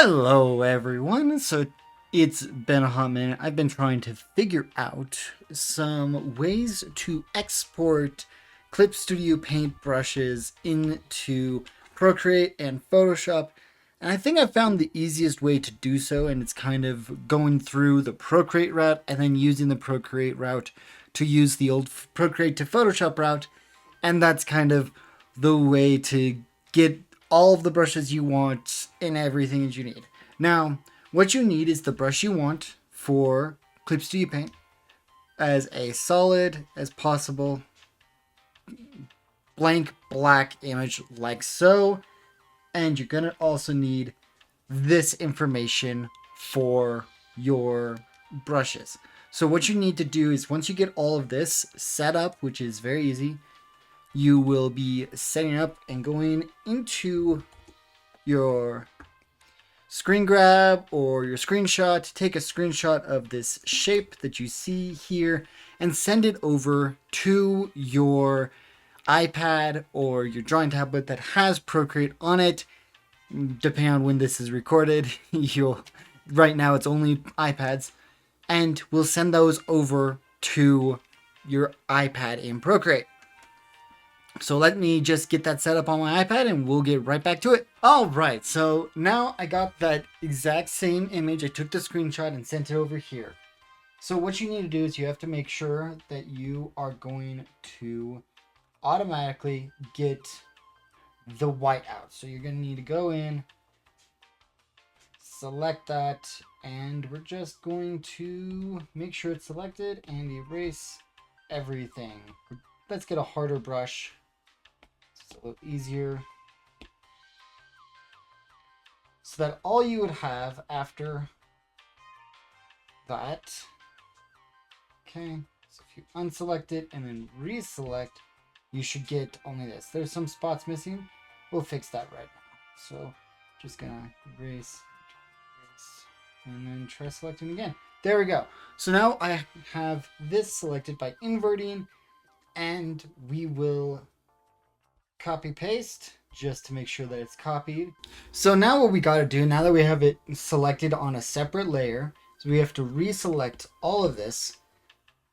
Hello everyone, so it's been a hot minute. I've been trying to figure out some ways to export Clip Studio Paint brushes into Procreate and Photoshop. And I think I found the easiest way to do so, and it's kind of going through the Procreate route and then using the Procreate route to use the old Procreate to Photoshop route. And that's kind of the way to get all of the brushes you want and everything that you need. Now, what you need is the brush you want for Clip Studio Paint as a solid as possible blank black image like so. And you're going to also need this information for your brushes. So what you need to do is once you get all of this set up, which is very easy, you will be setting up and going into your screen grab or your screenshot. Take a screenshot of this shape that you see here and send it over to your iPad or your drawing tablet that has Procreate on it. Depending on when this is recorded, right now it's only iPads, and we'll send those over to your iPad in Procreate. So let me just get that set up on my iPad and we'll get right back to it. All right, so now I got that exact same image. I took the screenshot and sent it over here. So what you need to do is you have to make sure that you are going to automatically get the white out. So you're going to need to go in, select that, and we're just going to make sure it's selected and erase everything. Let's get a harder brush. It's a little easier. So that all you would have after that, okay, so if you unselect it and then reselect, you should get only this. There's some spots missing. We'll fix that right now. So just gonna erase, and then try selecting again. There we go. So now I have this selected by inverting, and we will copy paste just to make sure that it's copied. So now what we got to do, now that we have it selected on a separate layer, is we have to reselect all of this,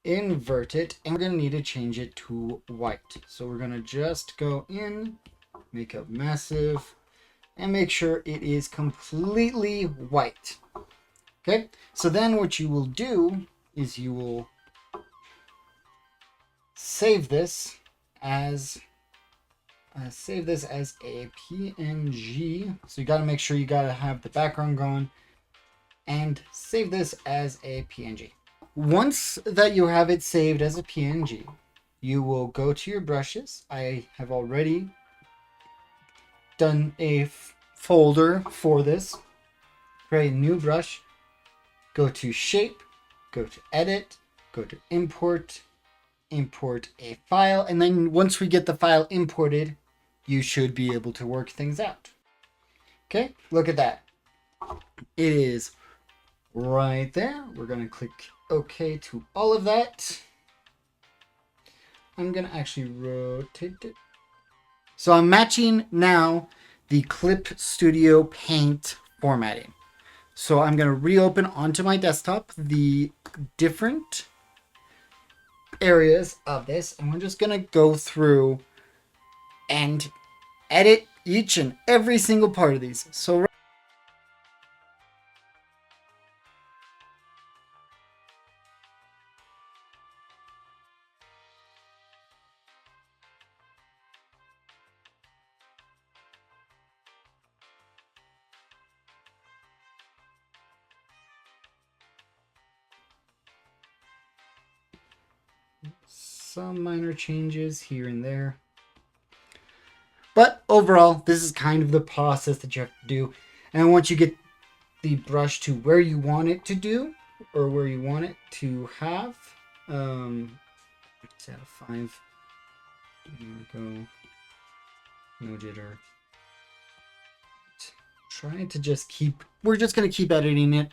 invert it, and we're going to need to change it to white. So we're going to just go in, make a massive, and make sure it is completely white. Okay, so then what you will do is you will save this as a PNG. So you got to make sure you got to have the background gone, and save this as a PNG. Once that you have it saved as a PNG, you will go to your brushes. I have already done a folder for this. Create a new brush, go to shape, go to edit, go to import a file, and then once we get the file imported, you should be able to work things out. Okay, look at that. It is right there. We're going to click OK to all of that. I'm going to actually rotate it. So I'm matching now the Clip Studio Paint formatting. So I'm going to reopen onto my desktop the different areas of this, and we're just going to go through and edit each and every single part of these. So some minor changes here and there. But overall, this is kind of the process that you have to do. And once you get the brush to where you want it to do, or where you want it to have, let's add a 5. There we go. No jitter. Trying to just keep, we're just going to keep editing it.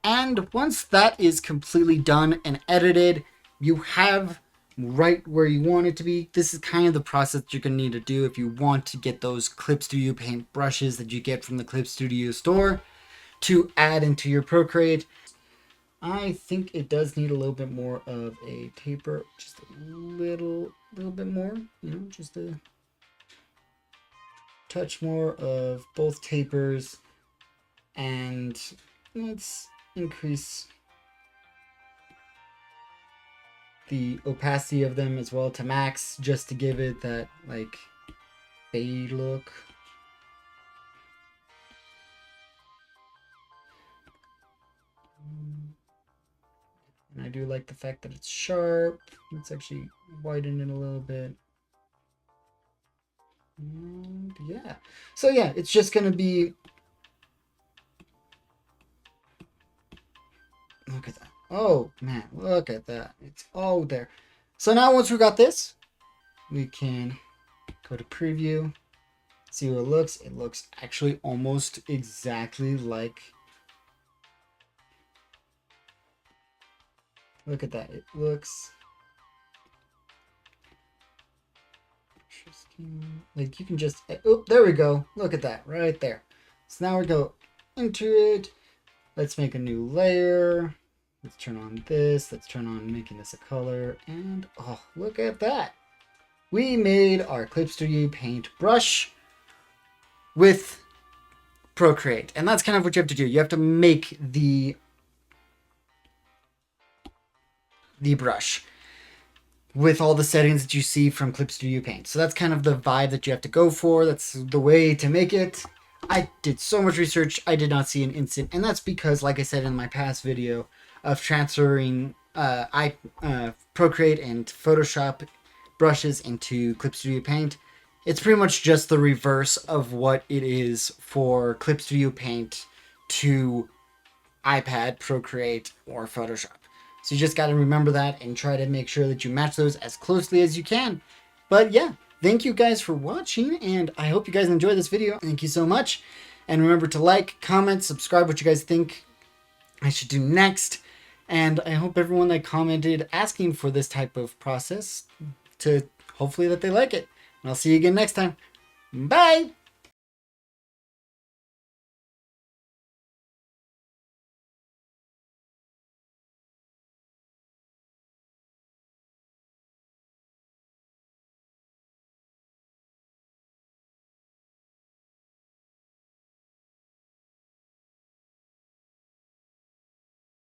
And once that is completely done and edited, you have right where you want it to be. This is kind of the process you're going to need to do if you want to get those Clip Studio Paint brushes that you get from the Clip Studio store to add into your Procreate. I think it does need a little bit more of a taper, just a little bit more, just a touch more of both tapers, and let's increase the opacity of them as well to max, just to give it that like fade look. And I do like the fact that it's sharp. Let's actually widen it a little bit. And yeah. So yeah, it's just going to be... Look at that. Oh, man. Look at that. It's all there. So now once we got this, we can go to preview. See how it looks. It looks actually almost exactly like... Look at that. It looks... like you can just... Oh, there we go. Look at that. Right there. So now we go into it. Let's make a new layer. Let's turn on this. Let's turn on making this a color. And oh, look at that. We made our Clip Studio Paint brush with Procreate. And that's kind of what you have to do. You have to make the brush with all the settings that you see from Clip Studio Paint. So that's kind of the vibe that you have to go for. That's the way to make it. I did so much research. I did not see an instant. And that's because, like I said in my past video of transferring Procreate and Photoshop brushes into Clip Studio Paint, it's pretty much just the reverse of what it is for Clip Studio Paint to iPad, Procreate, or Photoshop. So you just got to remember that and try to make sure that you match those as closely as you can. But yeah, thank you guys for watching, and I hope you guys enjoyed this video. Thank you so much. And remember to like, comment, subscribe what you guys think I should do next. And I hope everyone that commented asking for this type of process, to hopefully that they like it. And I'll see you again next time. Bye!